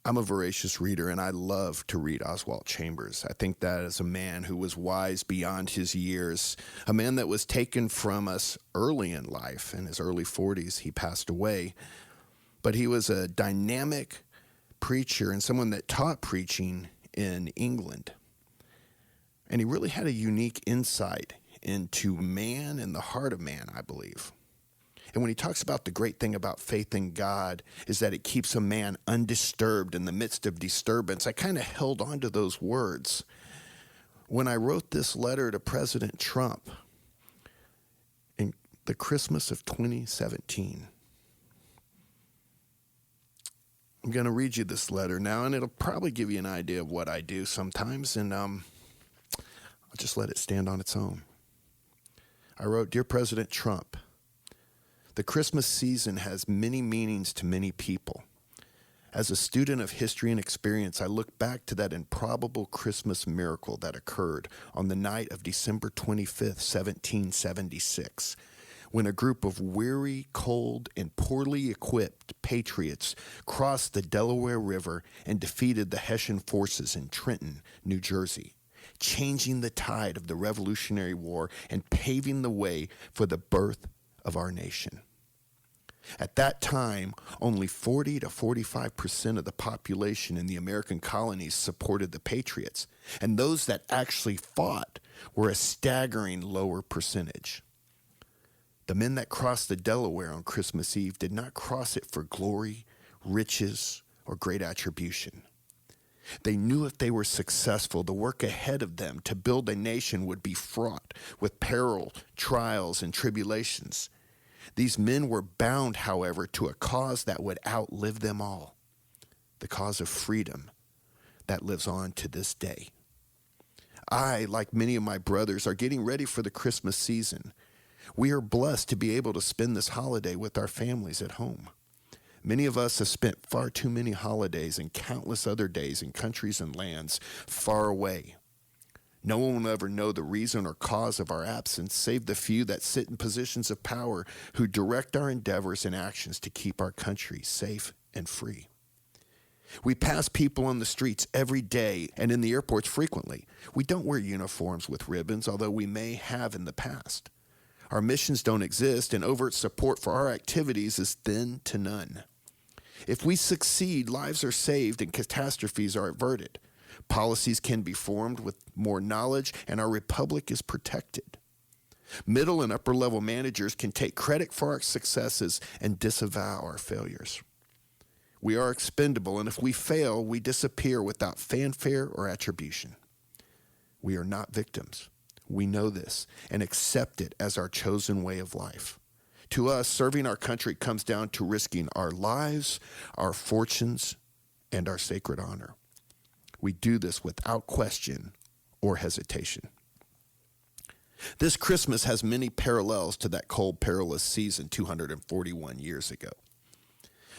I'm a voracious reader, and I love to read Oswald Chambers. I think that is a man who was wise beyond his years, a man that was taken from us early in life. In his early 40s, he passed away. But he was a dynamic preacher and someone that taught preaching in England. And he really had a unique insight into man and the heart of man, I believe. And when he talks about the great thing about faith in God is that it keeps a man undisturbed in the midst of disturbance, I kind of held on to those words when I wrote this letter to President Trump in the Christmas of 2017. I'm going to read you this letter now, and it'll probably give you an idea of what I do sometimes, and I'll just let it stand on its own. I wrote, "Dear President Trump, the Christmas season has many meanings to many people. As a student of history and experience, I look back to that improbable Christmas miracle that occurred on the night of December 25th, 1776, when a group of weary, cold, and poorly equipped patriots crossed the Delaware River and defeated the Hessian forces in Trenton, New Jersey, changing the tide of the Revolutionary War and paving the way for the birth of our nation. At that time, only 40 to 45% of the population in the American colonies supported the Patriots, and those that actually fought were a staggering lower percentage. The men that crossed the Delaware on Christmas Eve did not cross it for glory, riches, or great attribution. They knew if they were successful, the work ahead of them to build a nation would be fraught with peril, trials, and tribulations. These men were bound, however, to a cause that would outlive them all, the cause of freedom that lives on to this day. I, like many of my brothers, are getting ready for the Christmas season. We are blessed to be able to spend this holiday with our families at home. Many of us have spent far too many holidays and countless other days in countries and lands far away. No one will ever know the reason or cause of our absence, save the few that sit in positions of power who direct our endeavors and actions to keep our country safe and free. We pass people on the streets every day and in the airports frequently. We don't wear uniforms with ribbons, although we may have in the past. Our missions don't exist, and overt support for our activities is thin to none. If we succeed, lives are saved and catastrophes are averted. Policies can be formed with more knowledge, and our republic is protected. Middle and upper level managers can take credit for our successes and disavow our failures. We are expendable, and if we fail, we disappear without fanfare or attribution. We are not victims. We know this and accept it as our chosen way of life. To us, serving our country comes down to risking our lives, our fortunes, and our sacred honor. We do this without question or hesitation. This Christmas has many parallels to that cold, perilous season 241 years ago.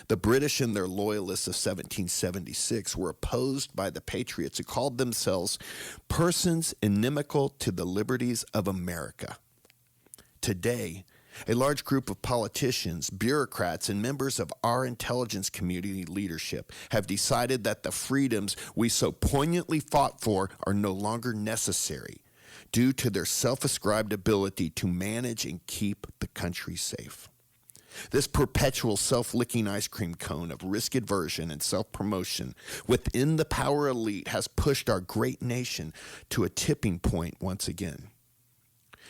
The British and their loyalists of 1776 were opposed by the Patriots who called themselves persons inimical to the liberties of America. Today, a large group of politicians, bureaucrats, and members of our intelligence community leadership have decided that the freedoms we so poignantly fought for are no longer necessary due to their self-ascribed ability to manage and keep the country safe. This perpetual self-licking ice cream cone of risk aversion and self-promotion within the power elite has pushed our great nation to a tipping point once again.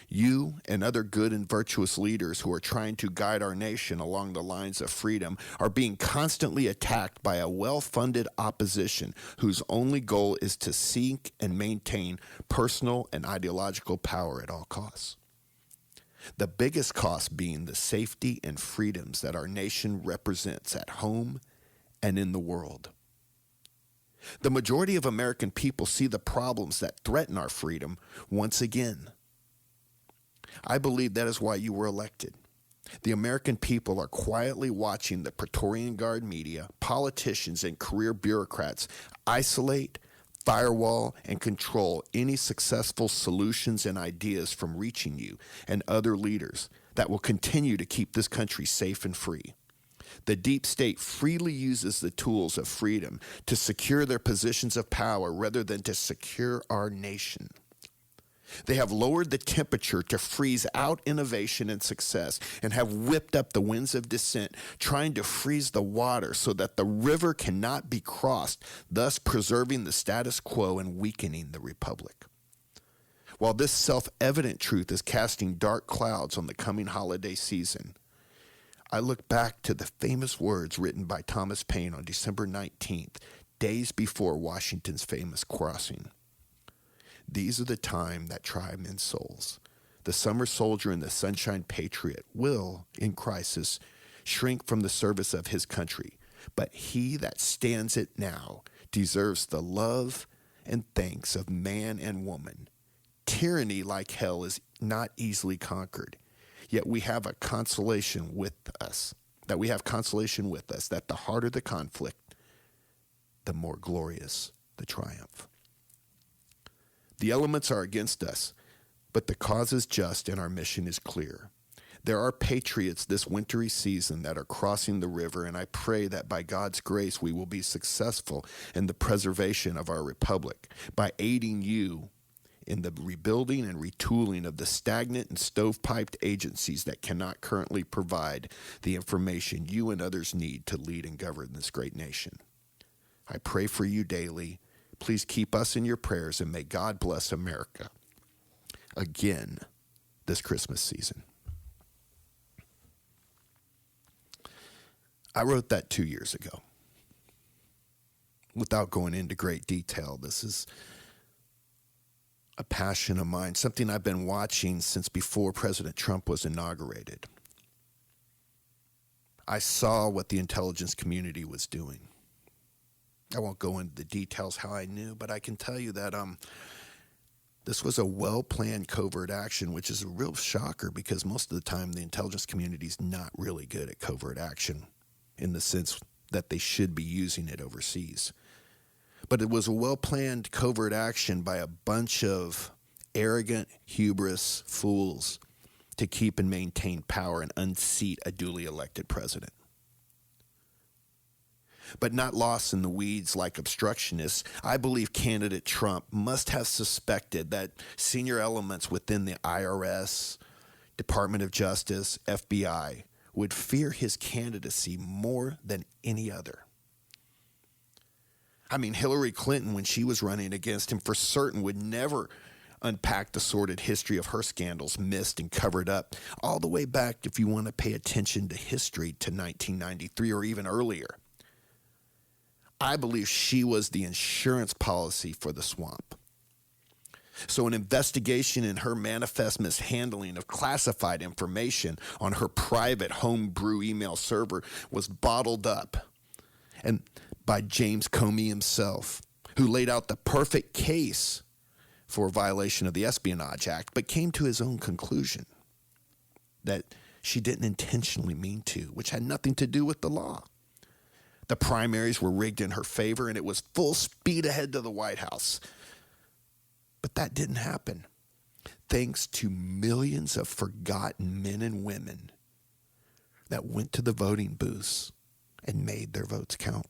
You and other good and virtuous leaders who are trying to guide our nation along the lines of freedom are being constantly attacked by a well-funded opposition whose only goal is to seek and maintain personal and ideological power at all costs. The biggest cost being the safety and freedoms that our nation represents at home and in the world. The majority of American people see the problems that threaten our freedom once again. I believe that is why you were elected. The American people are quietly watching the Praetorian Guard media, politicians, and career bureaucrats isolate, firewall, and control any successful solutions and ideas from reaching you and other leaders that will continue to keep this country safe and free. The deep state freely uses the tools of freedom to secure their positions of power rather than to secure our nation. They have lowered the temperature to freeze out innovation and success and have whipped up the winds of dissent, trying to freeze the water so that the river cannot be crossed, thus preserving the status quo and weakening the republic. While this self-evident truth is casting dark clouds on the coming holiday season, I look back to the famous words written by Thomas Paine on December 19th, days before Washington's famous crossing. These are the time that try men's souls. The summer soldier and the sunshine patriot will, in crisis, shrink from the service of his country, but he that stands it now deserves the love and thanks of man and woman. Tyranny, like hell, is not easily conquered. Yet we have a consolation with us, that the harder the conflict, the more glorious the triumph. The elements are against us, but the cause is just and our mission is clear. There are patriots this wintry season that are crossing the river, and I pray that by God's grace we will be successful in the preservation of our republic by aiding you in the rebuilding and retooling of the stagnant and stovepiped agencies that cannot currently provide the information you and others need to lead and govern this great nation. I pray for you daily. Please keep us in your prayers, and may God bless America again this Christmas season. I wrote that 2 years ago. Without going into great detail, this is a passion of mine, something I've been watching since before President Trump was inaugurated. I saw what the intelligence community was doing. I won't go into the details how I knew, but I can tell you that this was a well-planned covert action, which is a real shocker because most of the time the intelligence community is not really good at covert action in the sense that they should be using it overseas. But it was a well-planned covert action by a bunch of arrogant, hubris fools to keep and maintain power and unseat a duly elected president. But not lost in the weeds like obstructionists, I believe candidate Trump must have suspected that senior elements within the IRS, Department of Justice, FBI, would fear his candidacy more than any other. I mean, Hillary Clinton, when she was running against him, for certain would never unpack the sordid history of her scandals, missed and covered up, all the way back, if you want to pay attention to history, to 1993 or even earlier. I believe she was the insurance policy for the swamp. So an investigation in her manifest mishandling of classified information on her private homebrew email server was bottled up and by James Comey himself, who laid out the perfect case for a violation of the Espionage Act, but came to his own conclusion that she didn't intentionally mean to, which had nothing to do with the law. The primaries were rigged in her favor, and it was full speed ahead to the White House. But that didn't happen, thanks to millions of forgotten men and women that went to the voting booths and made their votes count.